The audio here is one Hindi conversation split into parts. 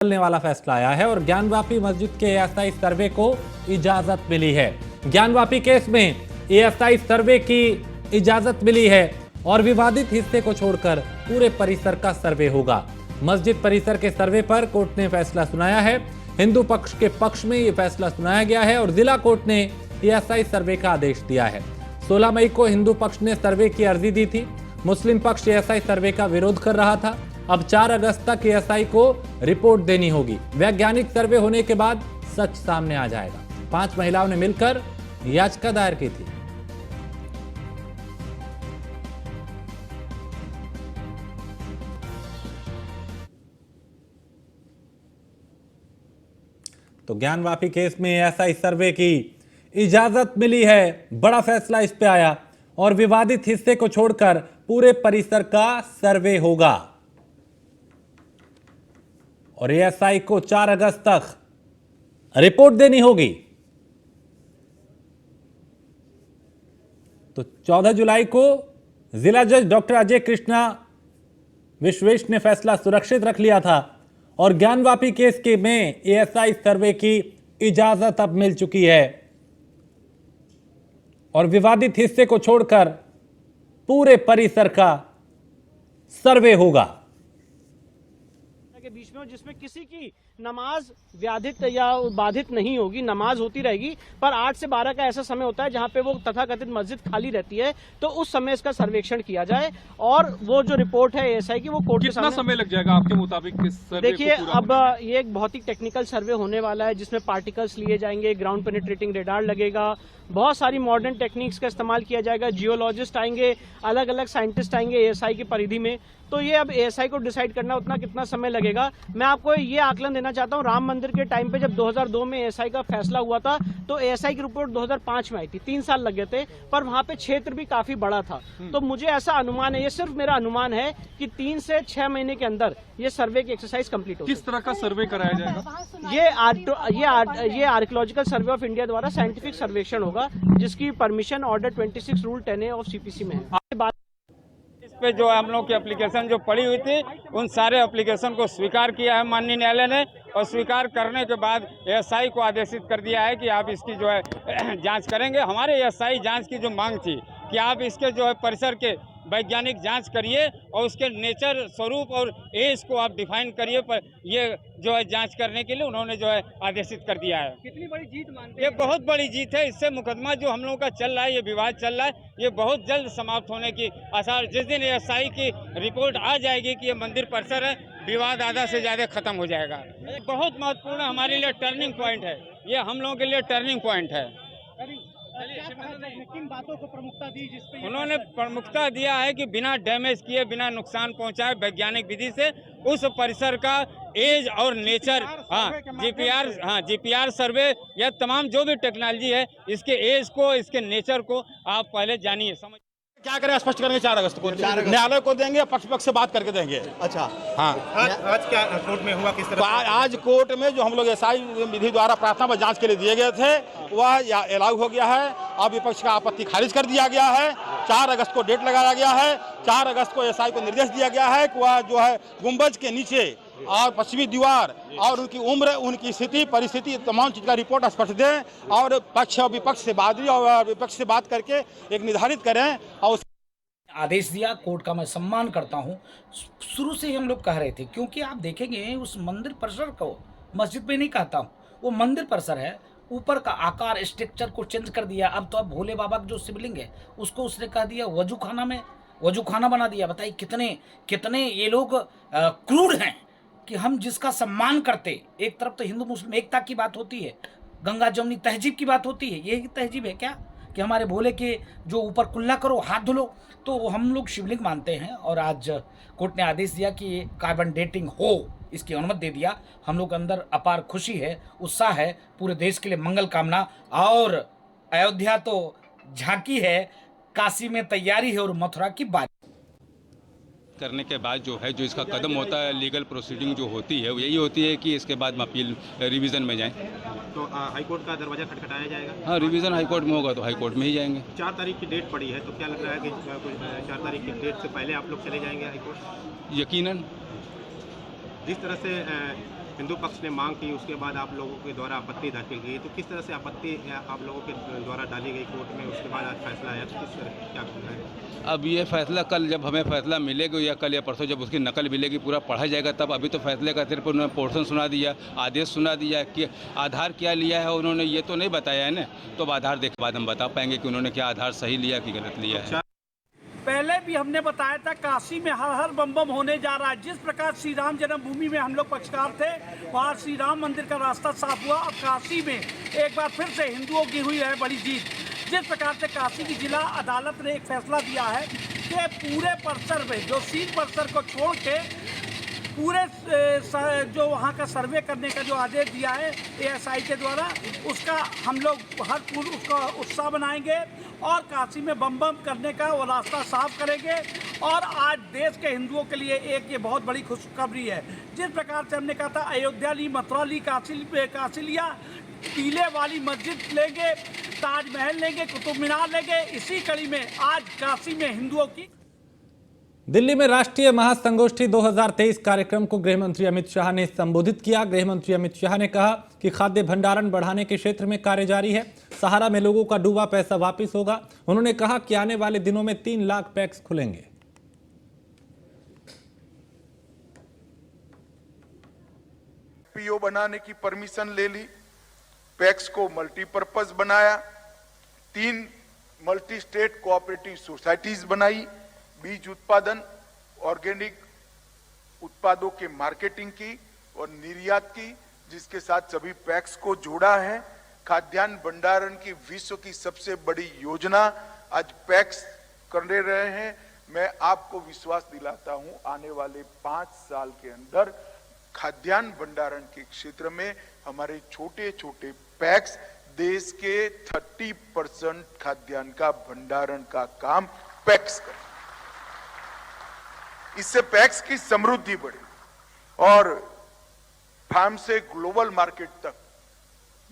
बदलने वाला फैसला आया है और ज्ञानवापी मस्जिद के एएसआई सर्वे को इजाजत मिली है। ज्ञानवापी केस में एएसआई सर्वे की इजाजत मिली है और विवादित हिस्से को छोड़कर पूरे परिसर का सर्वे होगा। मस्जिद परिसर के सर्वे पर कोर्ट ने फैसला सुनाया है। हिंदू पक्ष के पक्ष में यह फैसला सुनाया गया है और जिला कोर्ट ने एएसआई सर्वे का आदेश दिया है। 16 मई को हिंदू पक्ष ने सर्वे की अर्जी दी थी। मुस्लिम पक्ष एएसआई सर्वे का विरोध कर रहा था। अब 4 अगस्त तक एएसआई को रिपोर्ट देनी होगी। वैज्ञानिक सर्वे होने के बाद सच सामने आ जाएगा। 5 महिलाओं ने मिलकर याचिका दायर की थी। तो ज्ञानवापी केस में एएसआई सर्वे की इजाजत मिली है। बड़ा फैसला इस पे आया और विवादित हिस्से को छोड़कर पूरे परिसर का सर्वे होगा और एएसआई को 4 अगस्त तक रिपोर्ट देनी होगी। तो 14 जुलाई को जिला जज डॉक्टर अजय कृष्णा विश्वेश ने फैसला सुरक्षित रख लिया था और ज्ञानवापी केस के में एएसआई सर्वे की इजाजत अब मिल चुकी है और विवादित हिस्से को छोड़कर पूरे परिसर का सर्वे होगा के बीच में, जिसमें किसी की नमाज व्याधित या बाधित नहीं होगी, नमाज होती रहेगी। पर 8 से 12 का ऐसा समय होता है जहां पे वो तथाकथित मस्जिद खाली रहती है, तो उस समय इसका सर्वेक्षण किया जाए और वो जो रिपोर्ट है एएसआई की वो कोर्ट के सामने। कितना समय लग जाएगा आपके मुताबिक? देखिए, अब ये एक बहुत ही टेक्निकल सर्वे होने वाला है जिसमें पार्टिकल्स लिए जाएंगे, ग्राउंड पेनिट्रेटिंग रेडार लगेगा, बहुत सारी मॉडर्न टेक्निक्स का इस्तेमाल किया जाएगा, जियोलॉजिस्ट आएंगे, अलग अलग साइंटिस्ट आएंगे एएसआई की परिधि में। तो ये अब एएसआई को डिसाइड करना उतना कितना समय लगेगा। मैं आपको ये आकलन देना चाहता हूँ, राम मंदिर के टाइम पे जब 2002 में एएसआई का फैसला हुआ था तो एएसआई की रिपोर्ट 2005 में आई थी, 3 साल लग गए थे, पर वहां पे क्षेत्र भी काफी बड़ा था। तो मुझे ऐसा अनुमान है, ये सिर्फ मेरा अनुमान है कि 3 से 6 महीने के अंदर ये सर्वे की एक्सरसाइज कंप्लीट होगी। किस तरह का सर्वे कराया जाएगा? ये आर्कियोलॉजिकल सर्वे ऑफ इंडिया द्वारा साइंटिफिक सर्वेक्षण होगा जिसकी permission order 26 rule 10A of CPC में है। इस पे जो हम लोग की एप्लीकेशन जो पड़ी हुई थी, उन सारे एप्लीकेशन को स्वीकार किया है माननीय न्यायालय ने और स्वीकार करने के बाद एएसआई को आदेशित कर दिया है कि आप इसकी जो है जांच करेंगे। हमारे एएसआई जांच की जो मांग थी कि आप इसके जो है परिसर के वैज्ञानिक जांच करिए और उसके नेचर, स्वरूप और एज को आप डिफाइन करिए, पर ये जो है जांच करने के लिए उन्होंने जो है आदेशित कर दिया है। कितनी बड़ी जीत मानते हैं? ये बहुत बड़ी जीत है। इससे मुकदमा जो हम लोगों का चल रहा है, ये विवाद चल रहा है, ये बहुत जल्द समाप्त होने की आसार। जिस दिन एएसआई की रिपोर्ट आ जाएगी कि ये मंदिर परिसर है, विवाद आधा से ज्यादा खत्म हो जाएगा। बहुत महत्वपूर्ण हमारे लिए टर्निंग पॉइंट है, ये हम लोगों के लिए टर्निंग पॉइंट है। किन बातों को प्रमुखता दी जिसपे उन्होंने प्रमुखता दिया है कि बिना डैमेज किए, बिना नुकसान पहुंचाए वैज्ञानिक विधि से उस परिसर का एज और नेचर, जीपीआर सर्वे या तमाम जो भी टेक्नोलॉजी है, इसके एज को, इसके नेचर को आप पहले जानिए, समझ। क्या करें? स्पष्ट करेंगे 4 अगस्त को न्यायालय को देंगे, पक्ष से बात करके देंगे। अच्छा, हाँ। आज क्या कोर्ट में हुआ, किस तरह? तो आज कोर्ट में जो हम लोग एएसआई विधि द्वारा प्रार्थना व जांच के लिए दिए गए थे वह अलाउ हो गया है। अब विपक्ष का आपत्ति खारिज कर दिया गया है। 4 अगस्त को डेट लगाया गया है। 4 अगस्त को एएसआई को निर्देश दिया गया है कि वह जो है गुंबज के नीचे और पश्चिमी दीवार और उनकी उम्र, उनकी स्थिति, परिस्थिति, तमाम चीज का रिपोर्ट स्पष्ट दें और पक्ष और विपक्ष से बात करके एक निर्धारित करें। और आदेश दिया कोर्ट का मैं सम्मान करता हूं। शुरू से ही हम लोग कह रहे थे, क्योंकि आप देखेंगे उस मंदिर परिसर को, मस्जिद में नहीं कहता हूँ, वो मंदिर परिसर है, ऊपर का आकार, स्ट्रक्चर को चेंज कर दिया। अब तो अब भोले बाबा का जो शिवलिंग है उसको उसने कह दिया वजू खाना बना दिया। बताइए कितने ये लोग क्रूर हैं कि हम जिसका सम्मान करते, एक तरफ तो हिंदू मुस्लिम एकता की बात होती है, गंगा जमुनी तहजीब की बात होती है, यही तहजीब है क्या कि हमारे भोले के जो ऊपर कुल्ला करो, हाथ धुलो? तो हम लोग शिवलिंग मानते हैं और आज कोर्ट ने आदेश दिया कि कार्बन डेटिंग हो, इसकी अनुमति दे दिया। हम लोग अंदर अपार खुशी है, उत्साह है, पूरे देश के लिए मंगल कामना। और अयोध्या तो झांकी है, काशी में तैयारी है और मथुरा की बात करने के बाद जो है, जो इसका कदम होता है, लीगल प्रोसीडिंग जो होती है वो यही होती है कि इसके बाद हम अपील रिवीजन में जाएं। तो हाईकोर्ट का दरवाजा खटखटाया जाएगा? हाँ, रिवीजन हाईकोर्ट में होगा तो हाईकोर्ट में ही जाएंगे। 4 तारीख की डेट पड़ी है, तो क्या लग रहा है कि 4 तारीख की डेट से पहले आप लोग चले जाएंगे हाईकोर्ट? यकीनन। जिस तरह से हिंदू पक्ष ने मांग की, उसके बाद आप लोगों के द्वारा आपत्ति दाखिल की, तो किस तरह से आपत्ति आप लोगों के द्वारा डाली गई कोर्ट में, उसके बाद आज फैसला आया, तो किस तरह क्या करना है? अब ये फैसला कल जब हमें फैसला मिलेगा या कल या परसों जब उसकी नकल मिलेगी, पूरा पढ़ा जाएगा तब। अभी तो फैसले का सिर्फ उन्होंने पोर्शन सुना दिया, आदेश सुना दिया कि आधार क्या लिया है उन्होंने ये तो नहीं बताया है ना। तो अब आधार देख के बाद हम बता पाएंगे कि उन्होंने क्या आधार सही लिया कि गलत लिया है। पहले भी हमने बताया था काशी में हर हर बम बम होने जा रहा है। जिस प्रकार श्री राम जन्मभूमि में हम लोग पक्षकार थे, वहाँ श्री राम मंदिर का रास्ता साफ हुआ। अब काशी में एक बार फिर से हिंदुओं की हुई है बड़ी जीत। जिस प्रकार से काशी की जिला अदालत ने एक फैसला दिया है कि पूरे परिसर में जो सील परिसर को छोड़ के पूरे जो वहाँ का सर्वे करने का जो आदेश दिया है ASI के द्वारा, उसका हम लोग हर पूर्व उसका उत्साह बनाएंगे और काशी में बम बम करने का वो रास्ता साफ करेंगे। और आज देश के हिंदुओं के लिए एक ये बहुत बड़ी खुशखबरी है। जिस प्रकार से हमने कहा था अयोध्या ली, मथुरा ली, काशी लिया, टीले वाली मस्जिद लेंगे, ताजमहल लेंगे, कुतुब मीनार लेंगे, इसी कड़ी में आज काशी में हिंदुओं की। दिल्ली में राष्ट्रीय महासंगोष्ठी 2023 कार्यक्रम को गृह मंत्री अमित शाह ने संबोधित किया। गृह मंत्री अमित शाह ने कहा कि खाद्य भंडारण बढ़ाने के क्षेत्र में कार्य जारी है। सहारा में लोगों का डूबा पैसा वापस होगा। उन्होंने कहा कि आने वाले दिनों में 3 लाख पैक्स खुलेंगे। पीओ बनाने की परमिशन ले ली, पैक्स को मल्टीपर्पज बनाया, 3 मल्टी स्टेट कोऑपरेटिव सोसाइटीज बनाई, बीज उत्पादन, ऑर्गेनिक उत्पादों के मार्केटिंग की और निर्यात की, जिसके साथ सभी पैक्स को जोड़ा है। खाद्यान्न भंडारण की विश्व की सबसे बड़ी योजना आज पैक्स कर रहे हैं। मैं आपको विश्वास दिलाता हूं, आने वाले 5 साल के अंदर खाद्यान्न भंडारण के क्षेत्र में हमारे छोटे छोटे पैक्स देश के 30% खाद्यान्न का भंडारण का काम पैक्स कर। इससे पैक्स की समृद्धि बढ़ी और फार्म से ग्लोबल मार्केट तक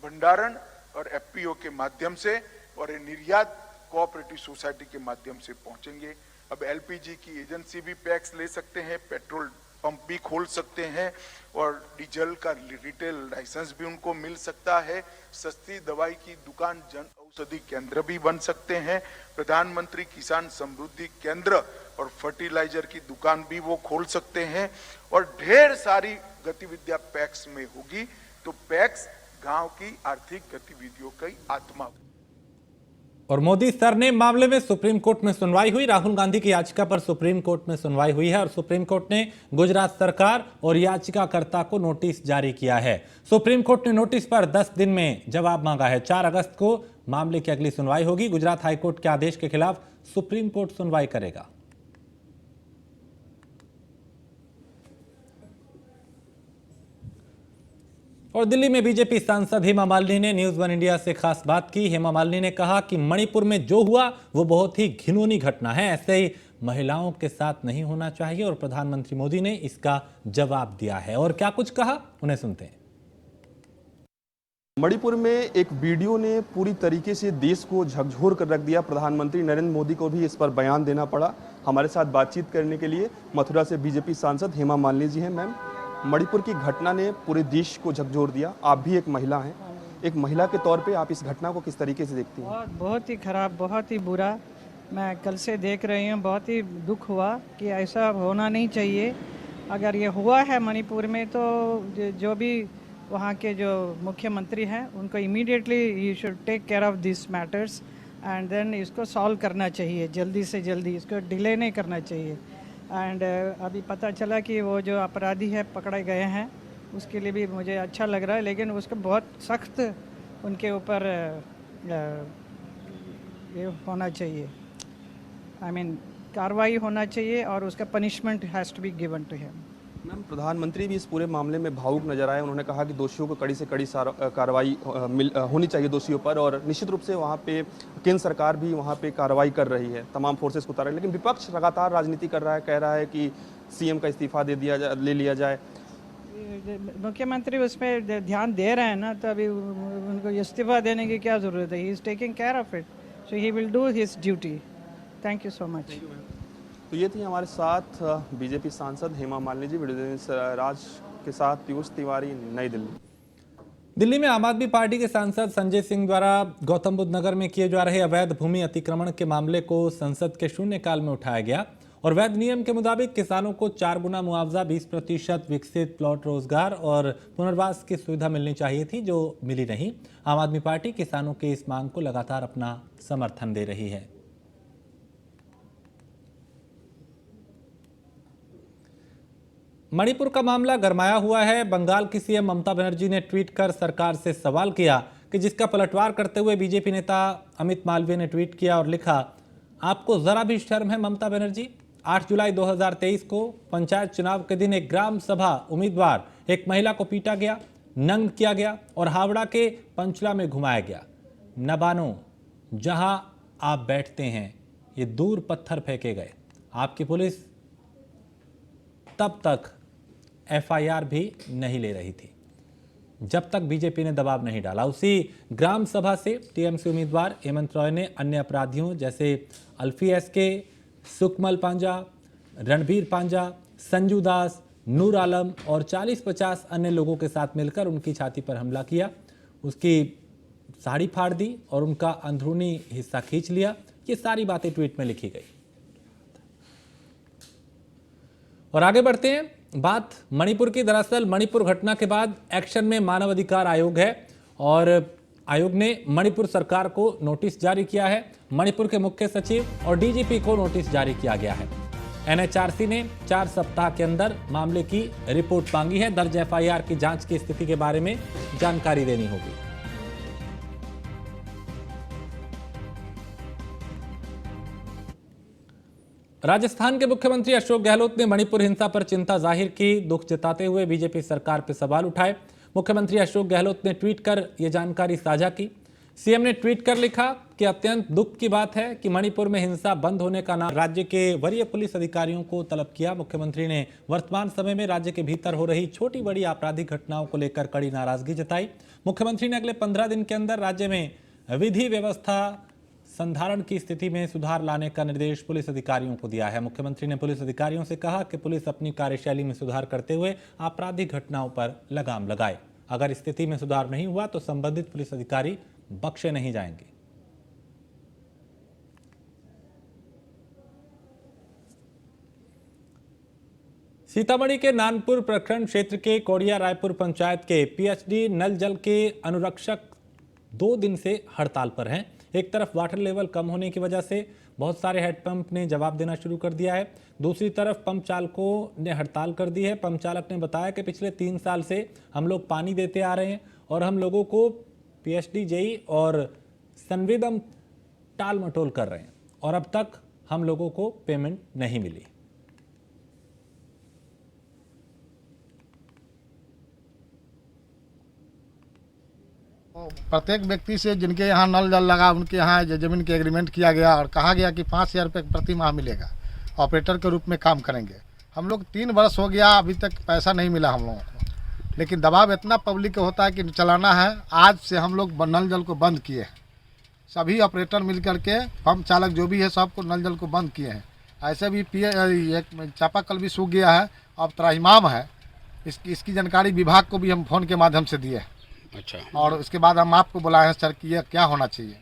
भंडारण और FPO के माध्यम से और निर्यात कोऑपरेटिव सोसाइटी के माध्यम से पहुंचेंगे। अब LPG की एजेंसी भी पैक्स ले सकते हैं, पेट्रोल पंप भी खोल सकते हैं और डीजल का रिटेल लाइसेंस भी उनको मिल सकता है। सस्ती दवाई की दुकान, जन औषधि केंद्र भी बन सकते हैं। प्रधानमंत्री किसान समृद्धि केंद्र और फर्टिलाइजर की दुकान भी वो खोल सकते हैं और ढेर सारी गतिविधियां पैक्स में होगी। तो पैक्स गांव की आर्थिक गतिविधियों की आत्मा। और मोदी सरनेम मामले में सुप्रीम कोर्ट में सुनवाई हुई। राहुल गांधी की याचिका पर सुप्रीम कोर्ट में सुनवाई हुई है और सुप्रीम कोर्ट ने गुजरात सरकार और याचिकाकर्ता को नोटिस जारी किया है। सुप्रीम कोर्ट ने नोटिस पर 10 दिन में जवाब मांगा है। 4 अगस्त को मामले की अगली सुनवाई होगी। गुजरात हाईकोर्ट के आदेश के खिलाफ सुप्रीम कोर्ट सुनवाई करेगा। और दिल्ली में बीजेपी सांसद हेमा मालिनी ने न्यूज 1 इंडिया से खास बात की। हेमा मालिनी ने कहा कि मणिपुर में जो हुआ वो बहुत ही घिनौनी घटना है, ऐसे ही महिलाओं के साथ नहीं होना चाहिए और प्रधानमंत्री मोदी ने इसका जवाब दिया है। और क्या कुछ कहा, उन्हें सुनते हैं। मणिपुर में एक वीडियो ने पूरी तरीके से देश को झकझोर कर रख दिया। प्रधानमंत्री नरेंद्र मोदी को भी इस पर बयान देना पड़ा। हमारे साथ बातचीत करने के लिए मथुरा से बीजेपी सांसद हेमा मालिनी जी हैं। मैम, मणिपुर की घटना ने पूरे देश को झकझोर दिया। आप भी एक महिला हैं, एक महिला के तौर पे आप इस घटना को किस तरीके से देखती हैं? बहुत ही खराब, बहुत ही बुरा। मैं कल से देख रही हूँ, बहुत ही दुख हुआ कि ऐसा होना नहीं चाहिए। अगर ये हुआ है मणिपुर में तो जो भी वहाँ के जो मुख्यमंत्री हैं उनको immediately you should take care of this matters and then इसको सॉल्व करना चाहिए जल्दी से जल्दी, इसको डिले नहीं करना चाहिए। एंड अभी पता चला कि वो जो अपराधी है पकड़े गए हैं, उसके लिए भी मुझे अच्छा लग रहा है, लेकिन उसको बहुत सख्त उनके ऊपर ये होना चाहिए, आई मीन कार्रवाई होना चाहिए और उसका punishment has to be given to him. Ma'am, प्रधानमंत्री भी इस पूरे मामले में भावुक नजर आए। उन्होंने कहा कि दोषियों को कड़ी से कड़ी कार्रवाई होनी चाहिए दोषियों पर, और निश्चित रूप से वहाँ पे केंद्र सरकार भी वहाँ पे कार्रवाई कर रही है, तमाम फोर्सेस को उतारा है। लेकिन विपक्ष लगातार राजनीति कर रहा है, कह रहा है कि सीएम का इस्तीफा ले लिया जाए। मुख्यमंत्री उस पर ध्यान दे रहे हैं ना, तो अभी उनको इस्तीफा देने की क्या ज़रूरत है? He is taking care of it, so he will do his duty. Thank you so much. तो ये थी हमारे साथ बीजेपी सांसद हेमा मालिनी जी। वीडियो राज के साथ पीयूष तिवारी, नई दिल्ली। दिल्ली में आम आदमी पार्टी के सांसद संजय सिंह द्वारा गौतम बुद्ध नगर में किए जा रहे अवैध भूमि अतिक्रमण के मामले को संसद के शून्यकाल में उठाया गया और वैध नियम के मुताबिक किसानों को 4 गुना मुआवजा, 20% विकसित प्लॉट रोजगार और पुनर्वास की सुविधा मिलनी चाहिए थी, जो मिली नहीं। आम आदमी पार्टी किसानों की इस मांग को लगातार अपना समर्थन दे रही है। मणिपुर का मामला गरमाया हुआ है। बंगाल की सीएम ममता बनर्जी ने ट्वीट कर सरकार से सवाल किया कि जिसका पलटवार करते हुए बीजेपी नेता अमित मालवीय ने ट्वीट किया और लिखा, आपको जरा भी शर्म है ममता बनर्जी। 8 जुलाई 2023 को पंचायत चुनाव के दिन एक ग्राम सभा उम्मीदवार एक महिला को पीटा गया, नंग किया गया और हावड़ा के पंचला में घुमाया गया। नबानो, जहां आप बैठते हैं ये दूर पत्थर फेंके गए। आपकी पुलिस तब तक एफआईआर भी नहीं ले रही थी जब तक बीजेपी ने दबाव नहीं डाला। उसी ग्राम सभा से टीएमसी उम्मीदवार हेमंत रॉय ने अन्य अपराधियों जैसे अल्फी एसके, सुकमल पांजा, रणबीर पांजा, संजू दास, नूर आलम और 40-50 अन्य लोगों के साथ मिलकर उनकी छाती पर हमला किया, उसकी साड़ी फाड़ दी और उनका अंदरूनी हिस्सा खींच लिया। ये सारी बातें ट्वीट में लिखी गई। और आगे बढ़ते हैं, बात मणिपुर की। दरअसल मणिपुर घटना के बाद एक्शन में मानव अधिकार आयोग है और आयोग ने मणिपुर सरकार को नोटिस जारी किया है। मणिपुर के मुख्य सचिव और डीजीपी को नोटिस जारी किया गया है। एनएचआरसी ने 4 सप्ताह के अंदर मामले की रिपोर्ट मांगी है। दर्ज एफआईआर की जांच की स्थिति के बारे में जानकारी देनी होगी। राजस्थान के मुख्यमंत्री अशोक गहलोत ने मणिपुर हिंसा पर चिंता जाहिर की। दुख जताते हुए बीजेपी सरकार पर सवाल उठाए। मुख्यमंत्री अशोक गहलोत ने ट्वीट कर यह जानकारी साझा की। सीएम ने ट्वीट कर लिखा कि अत्यंत दुख की बात है कि मणिपुर में हिंसा बंद होने का नाम राज्य के वरीय पुलिस अधिकारियों को तलब किया। मुख्यमंत्री ने वर्तमान समय में राज्य के भीतर हो रही छोटी बड़ी आपराधिक घटनाओं को लेकर कड़ी नाराजगी जताई। मुख्यमंत्री ने अगले 15 दिन के अंदर राज्य में विधि व्यवस्था संधारण की स्थिति में सुधार लाने का निर्देश पुलिस अधिकारियों को दिया है। मुख्यमंत्री ने पुलिस अधिकारियों से कहा कि पुलिस अपनी कार्यशैली में सुधार करते हुए आपराधिक घटनाओं पर लगाम लगाए। अगर स्थिति में सुधार नहीं हुआ तो संबंधित पुलिस अधिकारी बख्शे नहीं जाएंगे। सीतामढ़ी के नानपुर प्रखंड क्षेत्र के कोड़िया रायपुर पंचायत के पीएचडी नल जल के अनुरक्षक 2 दिन से हड़ताल पर हैं। एक तरफ वाटर लेवल कम होने की वजह से बहुत सारे हेडपंप ने जवाब देना शुरू कर दिया है, दूसरी तरफ पंप चालकों ने हड़ताल कर दी है। पंप चालक ने बताया कि पिछले 3 साल से हम लोग पानी देते आ रहे हैं और हम लोगों को पीएचडी जेई और संविदम टाल मटोल कर रहे हैं और अब तक हम लोगों को पेमेंट नहीं मिली। प्रत्येक व्यक्ति से जिनके यहाँ नल जल लगा उनके यहाँ जमीन के एग्रीमेंट किया गया और कहा गया कि 5,000 रुपये प्रति माह मिलेगा, ऑपरेटर के रूप में काम करेंगे। हम लोग 3 वर्ष हो गया, अभी तक पैसा नहीं मिला हम लोगों को, लेकिन दबाव इतना पब्लिक का होता है कि चलाना है। आज से हम लोग नल जल को बंद किए हैं, सभी ऑपरेटर मिल करके पंप चालक जो भी है सबको नल जल को बंद किए हैं। ऐसे भी एक चापाकल भी सूख गया है, अब त्राहिमाम है। इसकी जानकारी विभाग को भी हम फोन के माध्यम से दिए। अच्छा, और उसके बाद हम आपको बुलाए हैं सर कि यह क्या होना चाहिए,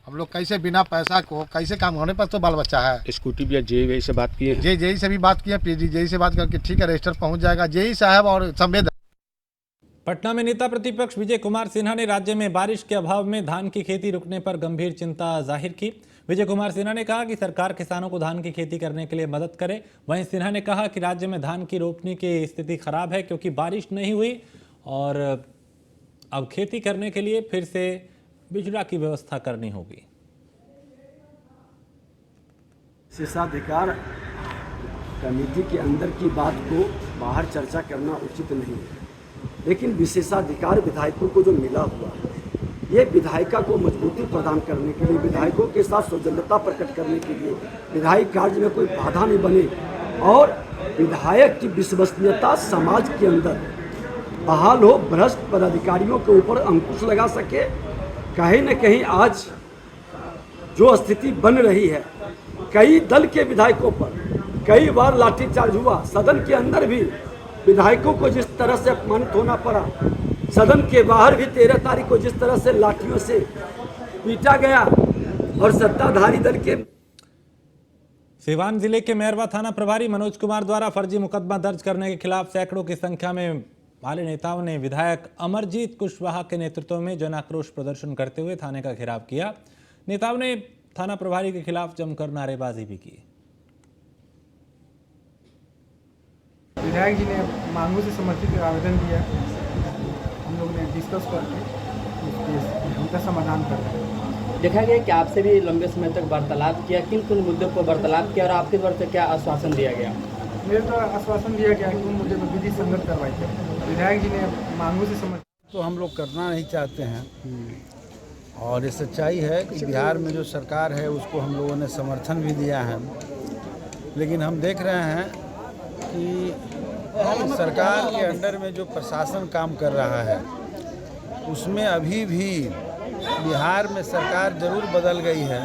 हम लोग कैसे बिना पैसा को कैसे काम होने पर तो बाल बच्चा है। स्कूटी भी जेई से बात की है, जेई से भी बात की है, पीजी जेई से बात करके ठीक है रजिस्टर पहुंच जाएगा। जेई साहब और संवेदन। पटना में नेता प्रतिपक्ष विजय कुमार सिन्हा ने राज्य में बारिश के अभाव में धान की खेती रुकने पर गंभीर चिंता जाहिर की। विजय कुमार सिन्हा ने कहा कि सरकार किसानों को धान की खेती करने के लिए मदद करे। वहीं सिन्हा ने कहा कि राज्य में धान की रोपनी की स्थिति खराब है क्योंकि बारिश नहीं हुई और अब खेती करने के लिए फिर से बिजड़ा की व्यवस्था करनी होगी। विशेषाधिकार कमेटी के अंदर की बात को बाहर चर्चा करना उचित नहीं है, लेकिन विशेषाधिकार विधायकों को जो मिला हुआ है ये विधायिका को मजबूती प्रदान करने के लिए, विधायकों के साथ सौजन्यता प्रकट करने के लिए, विधायक कार्य में कोई बाधा नहीं बने और विधायक की विश्वसनीयता समाज के अंदर बहाल हो, भ्रष्ट पदाधिकारियों के ऊपर अंकुश लगा सके। कहीं न कहीं आज जो स्थिति बन रही है, कई दल के विधायकों पर कई बार लाठीचार्ज हुआ, सदन के अंदर भी विधायकों को जिस तरह से अपमानित होना पड़ा, सदन के बाहर भी 13 तारीख को जिस तरह से लाठियों से पीटा गया और सत्ताधारी दल के। सिवान जिले के मैरवा थाना प्रभारी मनोज कुमार द्वारा फर्जी मुकदमा दर्ज करने के खिलाफ सैकड़ों की संख्या में माले नेताओं ने विधायक अमरजीत कुशवाहा के नेतृत्व में जन आक्रोश प्रदर्शन करते हुए थाने का घेराव किया। नेताओं ने थाना प्रभारी के खिलाफ जमकर नारेबाजी भी की। विधायक जी ने मांगों से समर्थित आवेदन दिया, हम लोग ने डिस्कस करके उनका समाधान कर रहे हैं। देखा गया कि आपसे भी लंबे समय तक वार्तालाप किया, किन मुद्दों पर वार्तालाप किया और आपके द्वारा से क्या आश्वासन दिया गया? मेरे तो आश्वासन दिया गया कि उन मुद्दे पर विधि संगत करवाई जाए। विधायक जी ने मांगों से समर्थित तो हम लोग करना नहीं चाहते हैं, और ये सच्चाई है कि बिहार में जो सरकार है उसको हम लोगों ने समर्थन भी दिया है, लेकिन हम देख रहे हैं कि सरकार के अंडर में जो प्रशासन काम कर रहा है उसमें अभी भी बिहार में सरकार जरूर बदल गई है,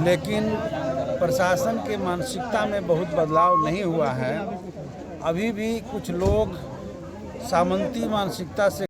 लेकिन प्रशासन के मानसिकता में बहुत बदलाव नहीं हुआ है। अभी भी कुछ लोग सामंती मानसिकता से